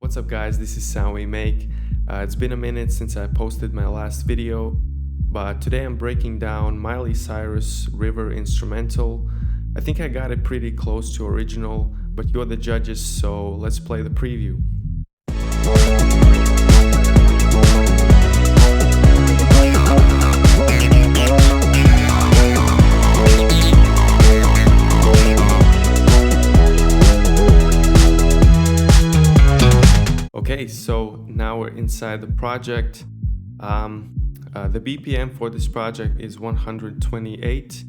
What's up guys, this is Remake. It's been a minute since I posted my last video, but today I'm breaking down Miley Cyrus River instrumental. I think I got it pretty close to original, but you're the judges, so let's play the preview. Okay, so now we're inside the project. The BPM for this project is 128.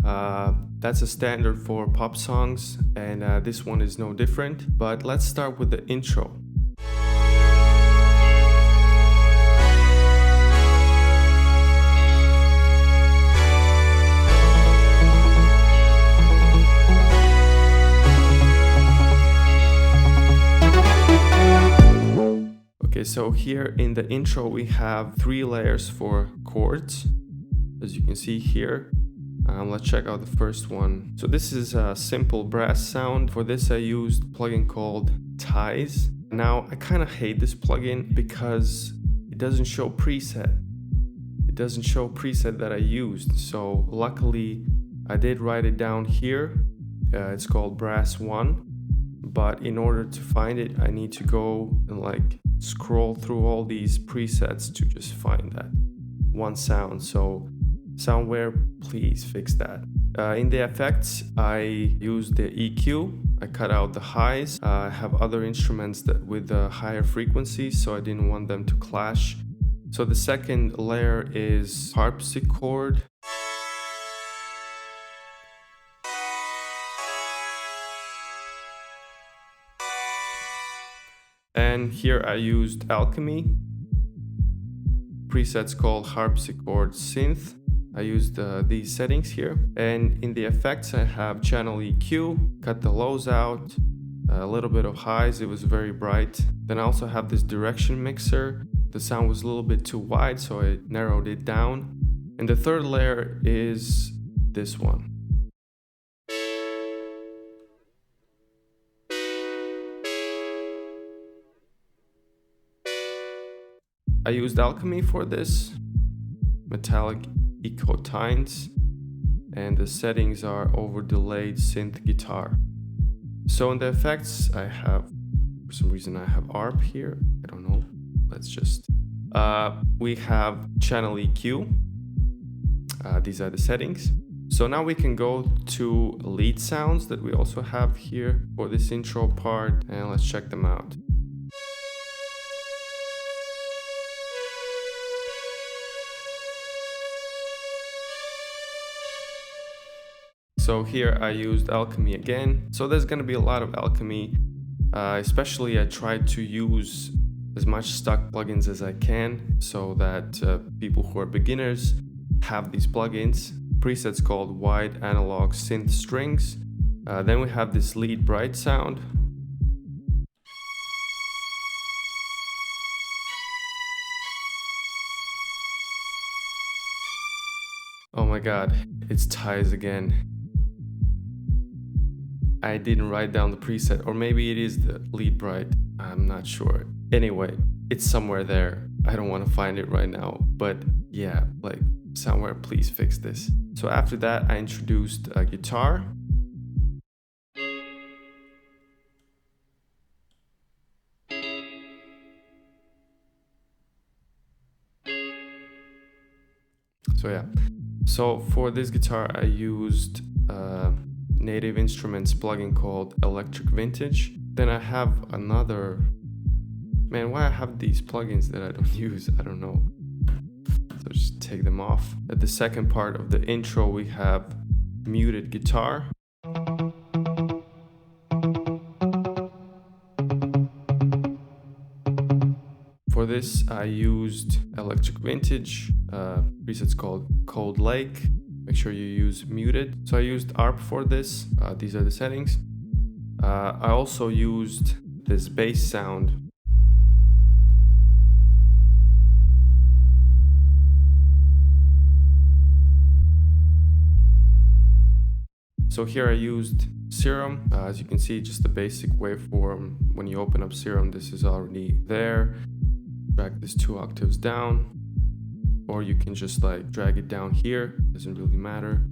That's a standard for pop songs, and this one is no different. But let's start with the intro. Okay, so here in the intro we have 3 layers for chords, as you can see here. Let's check out the first one. So this is a simple brass sound. For this I used a plugin called Ties. Now I kind of hate this plugin because it doesn't show preset. It doesn't show preset that I used. So luckily I did write it down here. It's called Brass 1. But in order to find it, I need to go and scroll through all these presets to just find that one sound. So Soundware, please fix that. In the effects, I used the EQ. I cut out the highs. I have other instruments with higher frequencies, so I didn't want them to clash. So the second layer is harpsichord. And here I used Alchemy, presets called harpsichord synth. I used these settings here. And in the effects I have channel EQ, cut the lows out, a little bit of highs, it was very bright. Then I also have this direction mixer. The sound was a little bit too wide, so I narrowed it down. And the third layer is this one. I used Alchemy for this, metallic ecotines, and the settings are over delayed synth guitar. So in the effects I have, for some reason I have ARP here, I don't know, let's just, we have channel EQ, these are the settings. So now we can go to lead sounds that we also have here for this intro part, and let's check them out. So here I used Alchemy again. So there's gonna be a lot of Alchemy, especially I tried to use as much stock plugins as I can so that people who are beginners have these plugins. Presets called wide analog synth strings. Then we have this lead bright sound. Oh my god, it's Ties again. I didn't write down the preset, or maybe it is the lead bright, I'm not sure. Anyway, it's somewhere there. I don't want to find it right now, but yeah, Soundware, please fix this. So after that, I introduced a guitar. So yeah, so for this guitar, I used Native Instruments plugin called Electric Vintage. Then I have another, man, why I have these plugins that I don't use, I don't know. So just take them off. At the second part of the intro we have muted guitar. For this I used Electric Vintage, presets called Cold Lake. Make sure you use muted. So I used ARP for this. These are the settings. I also used this bass sound. So here I used Serum. As you can see, just the basic waveform. When you open up Serum, this is already there. Drag this 2 octaves down, or you can just like drag it down here, doesn't really matter.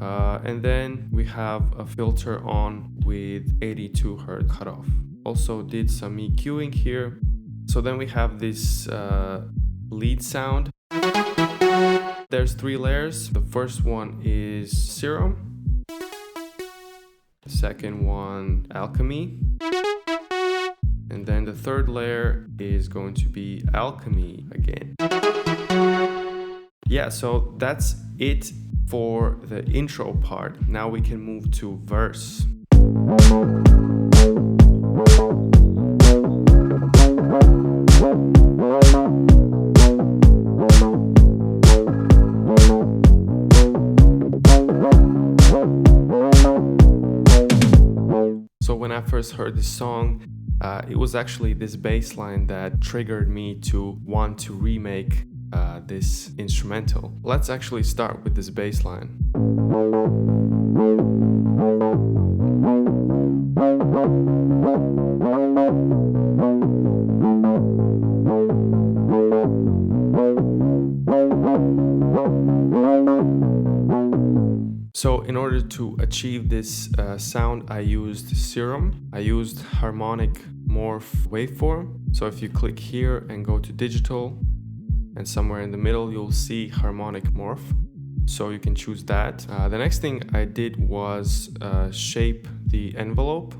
And then we have a filter on with 82 Hz cutoff. Also did some EQing here. So then we have this lead sound. There's 3 layers. The first one is Serum. The second one, Alchemy. And then the third layer is going to be Alchemy again. Yeah, so that's it for the intro part. Now we can move to verse. So when I first heard this song, it was actually this bass line that triggered me to want to remake this instrumental. Let's actually start with this bass line. So in order to achieve this sound, I used Serum. I used harmonic morph waveform. So if you click here and go to digital, and somewhere in the middle you'll see harmonic morph, so you can choose that. The next thing I did was shape the envelope.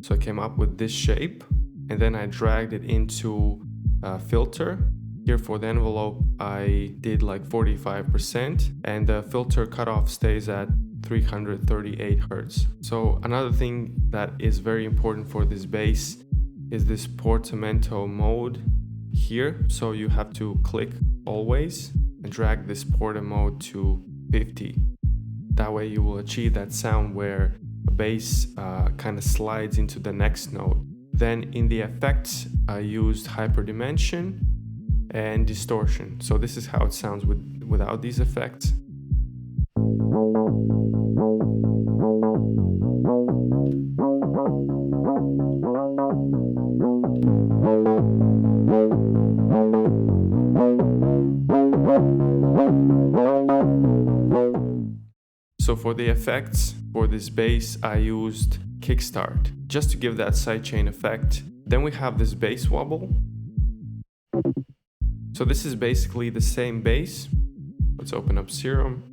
So I came up with this shape, and then I dragged it into filter. Here for the envelope I did like 45%, and the filter cutoff stays at 338 Hz. So another thing that is very important for this bass is this portamento mode here. So you have to click always and drag this porta mode to 50. That way you will achieve that sound where the bass kind of slides into the next note. Then in the effects I used hyperdimension and distortion. So this is how it sounds without these effects. So for the effects for this bass I used kickstart just to give that sidechain effect. Then we have this bass wobble. So this is basically the same bass. Let's open up Serum.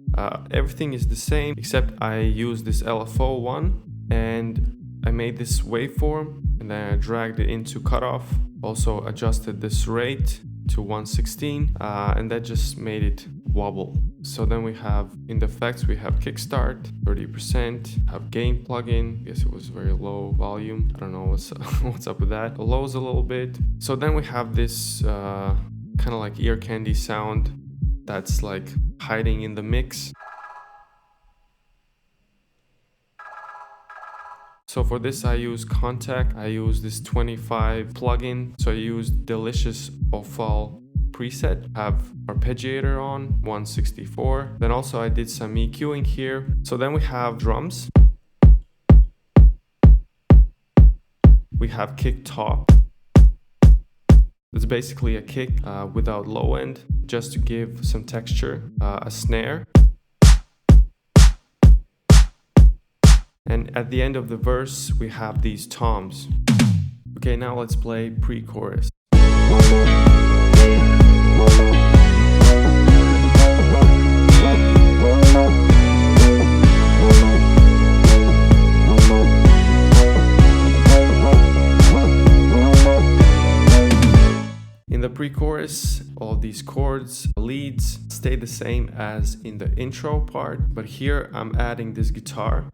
Everything is the same except I used this LFO one and I made this waveform and then I dragged it into cutoff. Also adjusted this rate to 116 and that just made it wobble. So then we have in the effects we have kickstart 30%, have gain plugin. I guess it was very low volume. I don't know what's up with that. The lows a little bit. So then we have this kind of like ear candy sound that's like hiding in the mix. So for this I use Contact. I use this 25 plugin. So I use Delicious Ophal preset, have arpeggiator on 164. Then also I did some EQing here. So then we have drums. We have kick top. It's basically a kick without low end, just to give some texture. A snare. And at the end of the verse, we have these toms. Okay, now let's play pre-chorus. In the pre-chorus, all these chords, leads stay the same as in the intro part, but here I'm adding this guitar.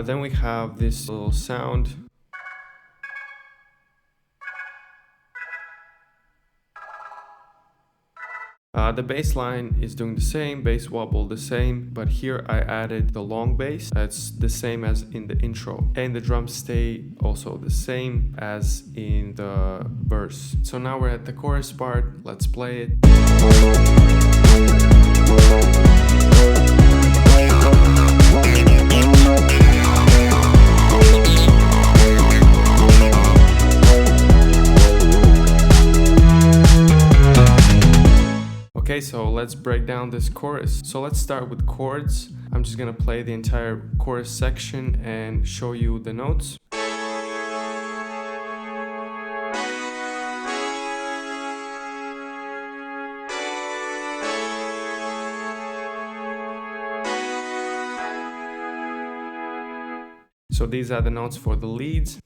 Then we have this little sound. The bass line is doing the same, bass wobble the same, but here I added the long bass. It's the same as in the intro, and the drums stay also the same as in the verse. So now we're at the chorus part. Let's play it. Okay, so let's break down this chorus. So let's start with chords. I'm just gonna play the entire chorus section and show you the notes. So these are the notes for the leads.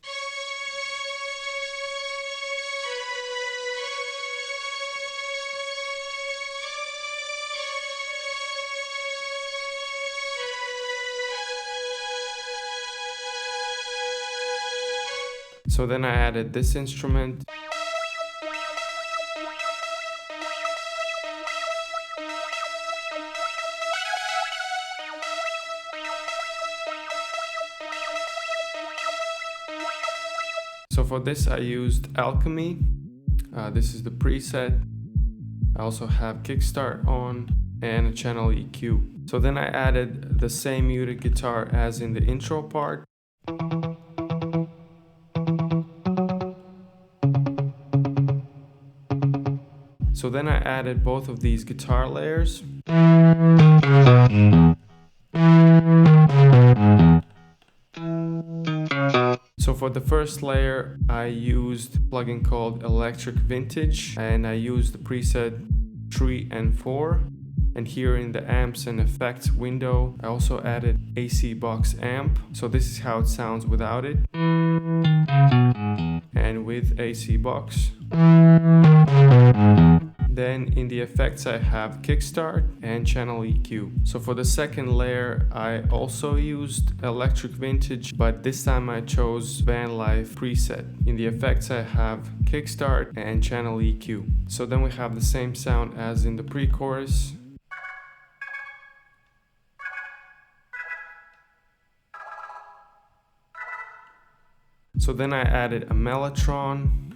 So then I added this instrument. So for this I used Alchemy. This is the preset. I also have Kickstart on and a channel EQ. So then I added the same muted guitar as in the intro part. So then I added both of these guitar layers. So for the first layer, I used a plugin called Electric Vintage, and I used the preset 3 and 4. And here in the amps and effects window, I also added AC box amp. So this is how it sounds without it, and with AC box. Then in the effects I have Kickstart and channel EQ. So for the second layer I also used Electric Vintage, but this time I chose Van Life preset. In the effects I have Kickstart and channel EQ. So then we have the same sound as in the pre-chorus. So then I added a mellotron.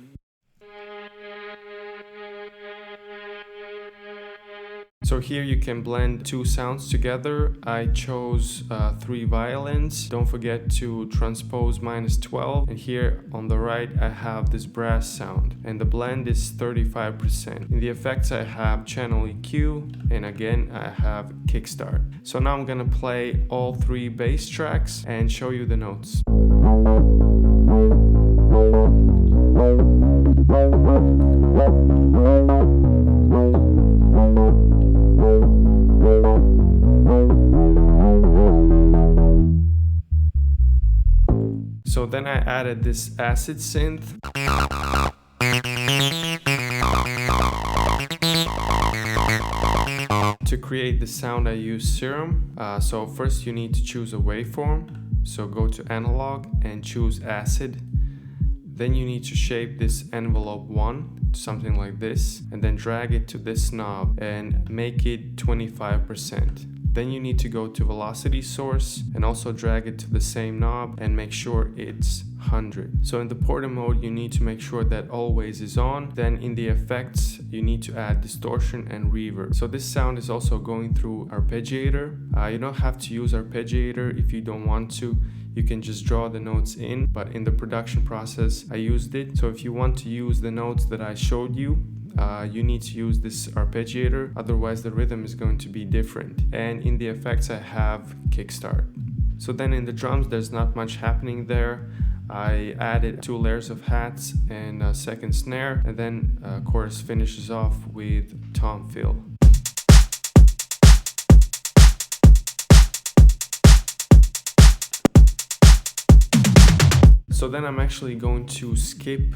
So here you can blend two sounds together. I chose 3 violins. Don't forget to transpose -12. And here on the right I have this brass sound, and the blend is 35%. In the effects I have channel EQ, and again I have Kickstart. So now I'm gonna play all 3 bass tracks and show you the notes. So then I added this acid synth. To create the sound I use Serum. So first you need to choose a waveform. So go to Analog and choose Acid. Then you need to shape this envelope 1 to something like this, and then drag it to this knob and make it 25%. Then you need to go to velocity source and also drag it to the same knob and make sure it's 100. So in the portal mode you need to make sure that always is on. Then in the effects you need to add distortion and reverb. So this sound is also going through arpeggiator. You don't have to use arpeggiator if you don't want to. You can just draw the notes in, but in the production process I used it. So if you want to use the notes that I showed you, you need to use this arpeggiator, otherwise the rhythm is going to be different. And in the effects I have Kickstart. So then in the drums there's not much happening there. I added 2 layers of hats and a second snare, and then chorus finishes off with tom fill. So then I'm actually going to skip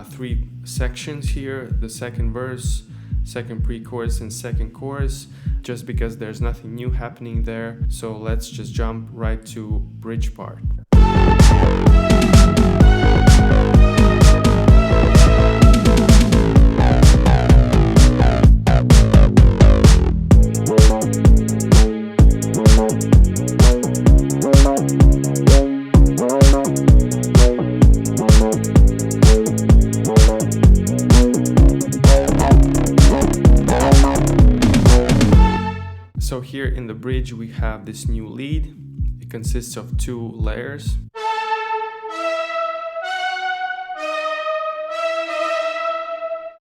3 sections here, the second verse, second pre-chorus and second chorus, just because there's nothing new happening there. So let's just jump right to bridge part. bridge we have this new lead. It consists of 2 layers.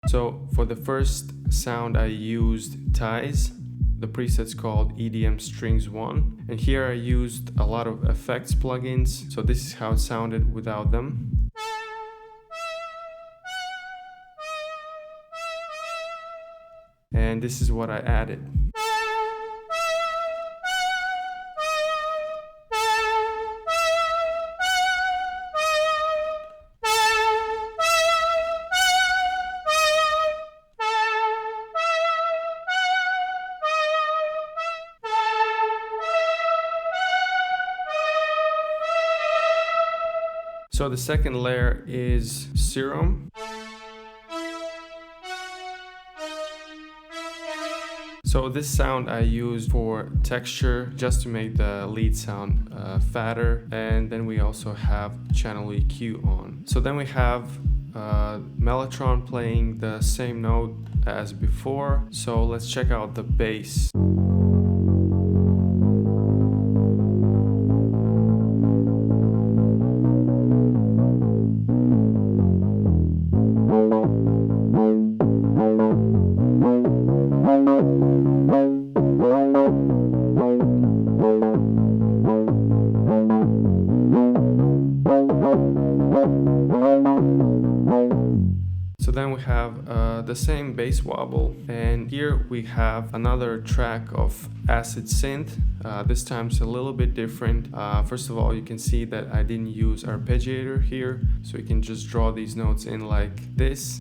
So for the first sound I used ties. The preset's called EDM Strings 1, and here I used a lot of effects plugins, so this is how it sounded without them. And this is what I added. So the second layer is Serum. So this sound I used for texture just to make the lead sound fatter, and then we also have channel EQ on. So then we have Mellotron playing the same note as before. So let's check out the bass. So then we have the same bass wobble, and here we have another track of acid synth. This time it's a little bit different. First of all, you can see that I didn't use arpeggiator here, so you can just draw these notes in like this.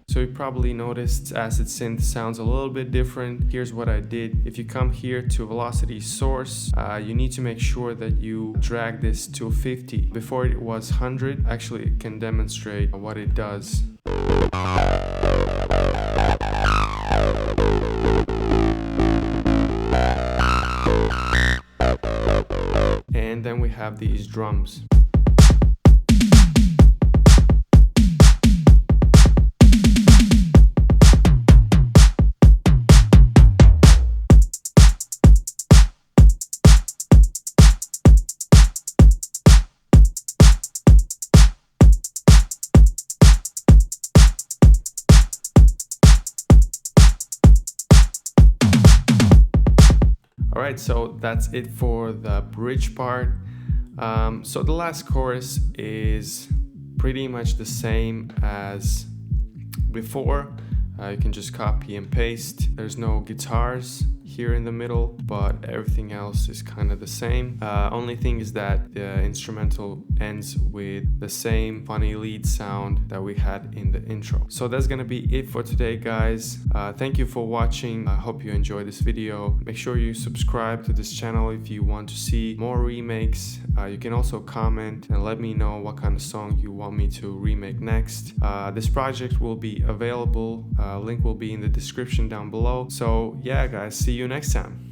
So you probably noticed acid synth sounds a little bit different. Here's what I did. If you come here to velocity source, you need to make sure that you drag this to 50. Before it was 100. Actually, it can demonstrate what it does. And then we have these drums. Alright, so that's it for the bridge part. So the last chorus is pretty much the same as before. You can just copy and paste. There's no guitars here in the middle, but everything else is kind of the same. Only thing is that the instrumental ends with the same funny lead sound that we had in the intro. So that's gonna be it for today, guys. Thank you for watching. I hope you enjoyed this video. Make sure you subscribe to this channel if you want to see more remakes. You can also comment and let me know what kind of song you want me to remake next. This project will be available. Link will be in the description down below. So yeah, guys, see you next time.